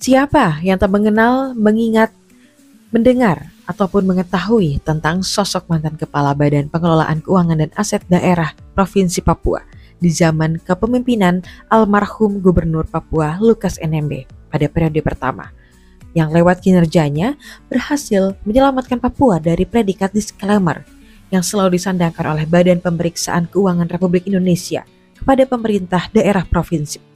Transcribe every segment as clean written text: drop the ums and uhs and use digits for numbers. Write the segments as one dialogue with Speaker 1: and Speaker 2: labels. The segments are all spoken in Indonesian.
Speaker 1: Siapa yang tak mengenal, mengingat, mendengar, ataupun mengetahui tentang sosok mantan Kepala Badan Pengelolaan Keuangan dan Aset Daerah Provinsi Papua di zaman kepemimpinan almarhum Gubernur Papua Lukas NMB pada periode pertama, yang lewat kinerjanya berhasil menyelamatkan Papua dari predikat disclaimer yang selalu disandangkan oleh Badan Pemeriksaan Keuangan Republik Indonesia kepada pemerintah daerah provinsi.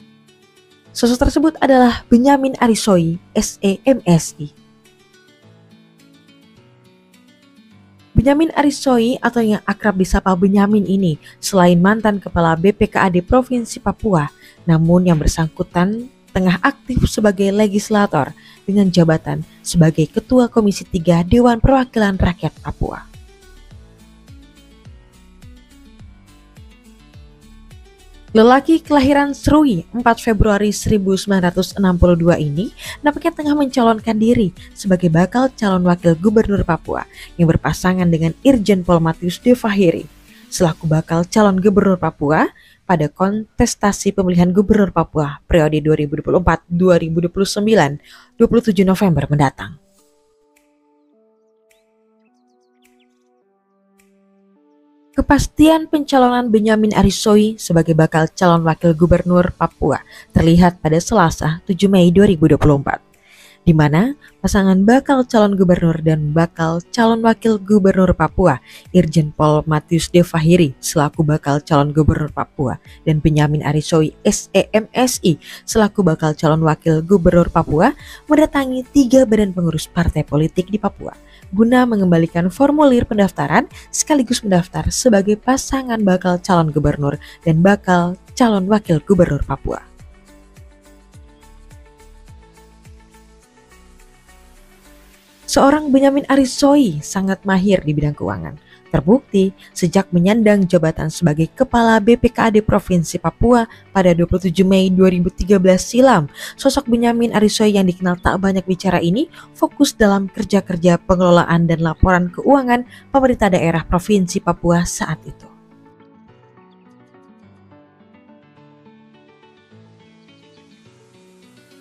Speaker 1: Sosok tersebut adalah Benyamin Arisoi, SEMSI. Benyamin Arisoi atau yang akrab disapa Benyamin ini selain mantan Kepala BPKAD Provinsi Papua, namun yang bersangkutan tengah aktif sebagai legislator dengan jabatan sebagai Ketua Komisi 3 Dewan Perwakilan Rakyat Papua. Lelaki kelahiran Serui 4 Februari 1962 ini nampaknya tengah mencalonkan diri sebagai bakal calon wakil gubernur Papua yang berpasangan dengan Irjen Pol Matius De Fahiri selaku bakal calon gubernur Papua pada kontestasi pemilihan gubernur Papua periode 2024-2029 27 November mendatang. Kepastian pencalonan Benyamin Arisoi sebagai bakal calon wakil gubernur Papua terlihat pada Selasa 7 Mei 2024, di mana pasangan bakal calon gubernur dan bakal calon wakil gubernur Papua, Irjen Pol Matius De Fahiri selaku bakal calon gubernur Papua dan Benyamin Arisoi SEMSI selaku bakal calon wakil gubernur Papua mendatangi 3 badan pengurus partai politik di Papua guna mengembalikan formulir pendaftaran sekaligus mendaftar sebagai pasangan bakal calon gubernur dan bakal calon wakil gubernur Papua. Seorang Benyamin Arisoi sangat mahir di bidang keuangan. Terbukti sejak menyandang jabatan sebagai Kepala BPKAD Provinsi Papua pada 27 Mei 2013 silam, sosok Benyamin Arisoi yang dikenal tak banyak bicara ini fokus dalam kerja-kerja pengelolaan dan laporan keuangan pemerintah daerah Provinsi Papua saat itu.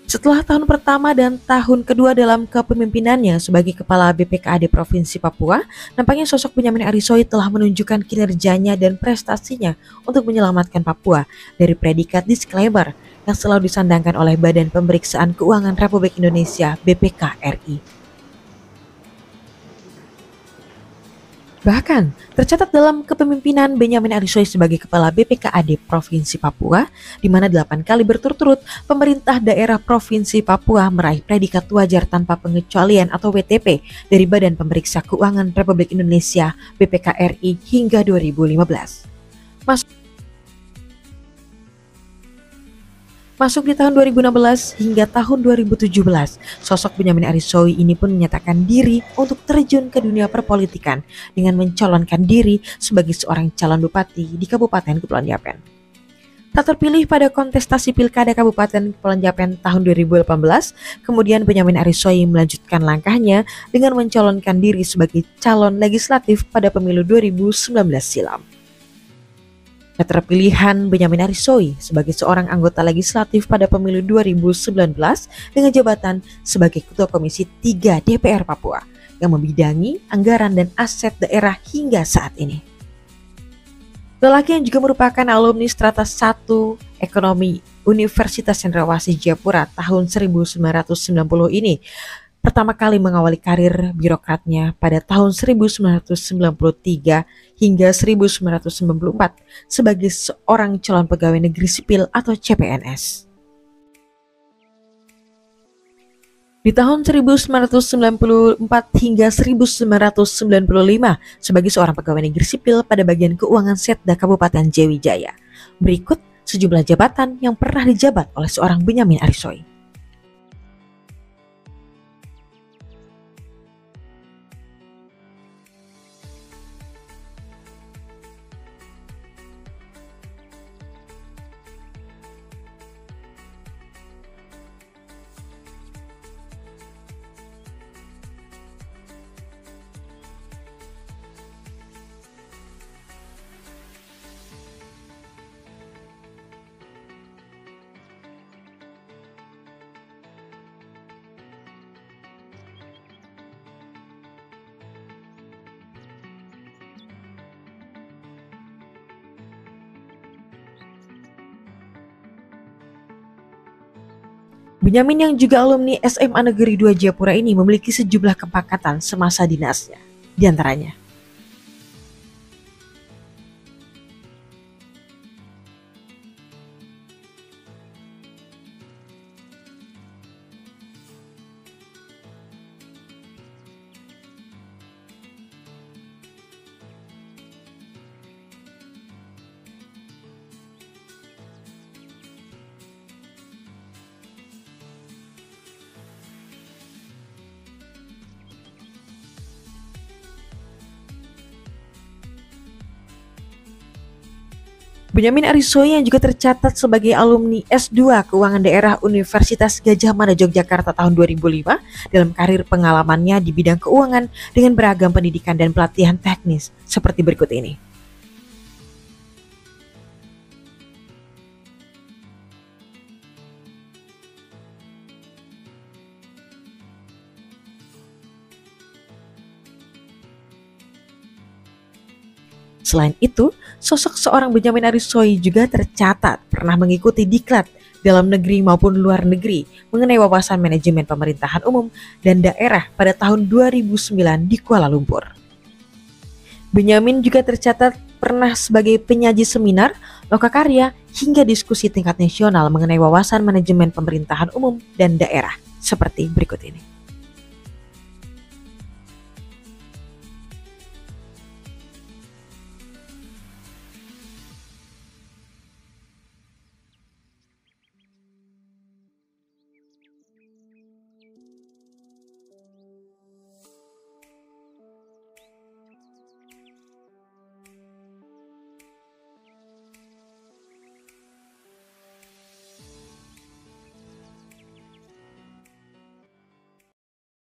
Speaker 1: Setelah tahun pertama dan tahun kedua dalam kepemimpinannya sebagai Kepala BPKAD Provinsi Papua, nampaknya sosok Benyamin Arisoi telah menunjukkan kinerjanya dan prestasinya untuk menyelamatkan Papua dari predikat disclaimer yang selalu disandangkan oleh Badan Pemeriksaan Keuangan Republik Indonesia (BPK) RI. Bahkan, tercatat dalam kepemimpinan Benyamin Arisoi sebagai Kepala BPKAD Provinsi Papua, di mana 8 kali berturut-turut pemerintah daerah Provinsi Papua meraih predikat wajar tanpa pengecualian atau WTP dari Badan Pemeriksa Keuangan Republik Indonesia (BPK) RI hingga 2015. Masuk di tahun 2016 hingga tahun 2017, sosok Benyamin Arisoi ini pun menyatakan diri untuk terjun ke dunia perpolitikan dengan mencalonkan diri sebagai seorang calon bupati di Kabupaten Kepulauan Yapen. Tak terpilih pada kontestasi Pilkada Kabupaten Kepulauan Yapen tahun 2018, kemudian Benyamin Arisoi melanjutkan langkahnya dengan mencalonkan diri sebagai calon legislatif pada pemilu 2019 silam. Keterpilihan Benyamin Arisoi sebagai seorang anggota legislatif pada pemilu 2019 dengan jabatan sebagai Ketua Komisi 3 DPR Papua yang membidangi anggaran dan aset daerah hingga saat ini. Lelaki yang juga merupakan alumni Strata 1 Ekonomi Universitas Cendrawasih Jayapura tahun 1990 ini pertama kali mengawali karir birokratnya pada tahun 1993 hingga 1994 sebagai seorang calon pegawai negeri sipil atau CPNS. Di tahun 1994 hingga 1995 sebagai seorang pegawai negeri sipil pada bagian keuangan Setda Kabupaten Jayawijaya. Berikut sejumlah jabatan yang pernah dijabat oleh seorang Benyamin Arisoi. Benyamin yang juga alumni SMA Negeri 2 Jayapura ini memiliki sejumlah kepakatan semasa dinasnya. Di antaranya, Benyamin Arissoy yang juga tercatat sebagai alumni S2 Keuangan Daerah Universitas Gadjah Mada Yogyakarta tahun 2005 dalam karir pengalamannya di bidang keuangan dengan beragam pendidikan dan pelatihan teknis seperti berikut ini. Selain itu, sosok seorang Benyamin Arissoy juga tercatat pernah mengikuti diklat dalam negeri maupun luar negeri mengenai wawasan manajemen pemerintahan umum dan daerah pada tahun 2009 di Kuala Lumpur. Benyamin juga tercatat pernah sebagai penyaji seminar, lokakarya, hingga diskusi tingkat nasional mengenai wawasan manajemen pemerintahan umum dan daerah seperti berikut ini.